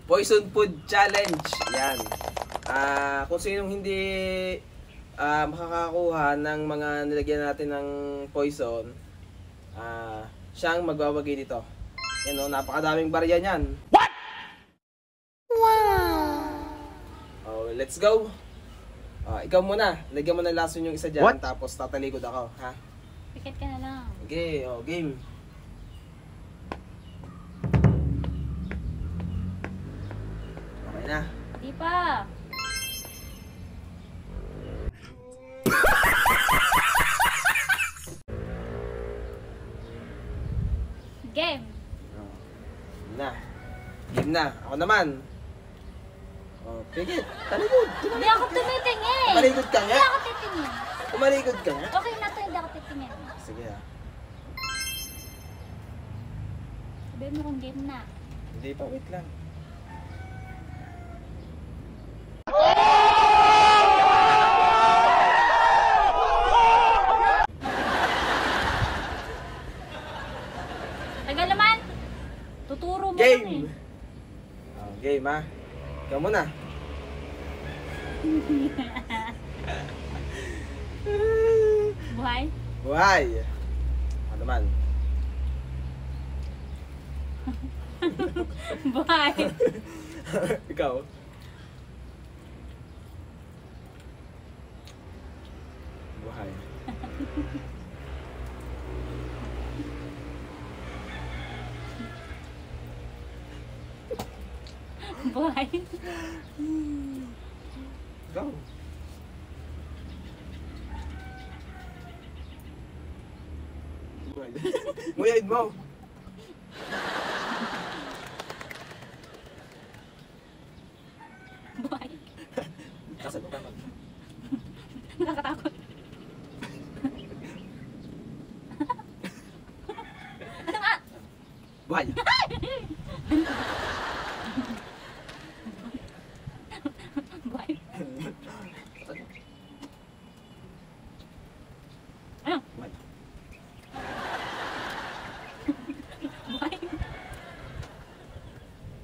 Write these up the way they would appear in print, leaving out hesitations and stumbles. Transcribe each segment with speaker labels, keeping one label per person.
Speaker 1: Poison Food Challenge. Yan. Kung sinong hindi makakakuha ng mga nilagyan natin ng poison, siyang magbabagay dito. Yan o, napakadaming barya niyan. What? Wow! Oh, let's go. Ikaw muna. Lagyan mo ng lason yung isa dyan. What? Tapos tatalikod ako. Ha?
Speaker 2: Pikit ka na lang.
Speaker 1: Okay, game. Okay na.
Speaker 2: Di pa. Game.
Speaker 1: Game na. Ako naman. Pigit. Talikod.
Speaker 2: Hindi ako tumitingin.
Speaker 1: Malikod ka nga.
Speaker 2: Hindi ako titingin.
Speaker 1: Umalikod ka nga.
Speaker 2: Okay na to, hindi ako titingin.
Speaker 1: Sige
Speaker 2: Sabihin mo kung game na.
Speaker 1: Hindi pa, wait lang.
Speaker 2: Tagal naman. Tuturo mo
Speaker 1: Game!
Speaker 2: lang
Speaker 1: Game ha. Ikaw muna.
Speaker 2: Buhay?
Speaker 1: Buhay! Ano naman?
Speaker 2: Buhay.
Speaker 1: Ikaw? Buhay.
Speaker 2: Buhay.
Speaker 1: Go! Nguyaid mo!
Speaker 2: Buhay.
Speaker 1: Kasal mo ka.
Speaker 2: Nakakatakot. Ano nga?
Speaker 1: Buhay!
Speaker 2: Buhay. Ano?
Speaker 1: Buhay.
Speaker 2: Buhay.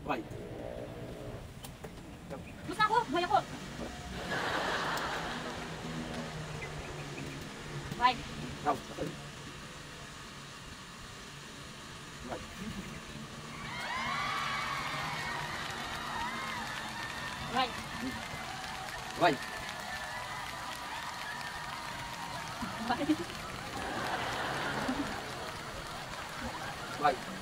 Speaker 1: Buhay.
Speaker 2: Basta ako. Buhay ako. Buhay.
Speaker 1: Go! Buhay.
Speaker 2: Buhay.
Speaker 1: Buhay.
Speaker 2: Buhay.
Speaker 1: Buhay.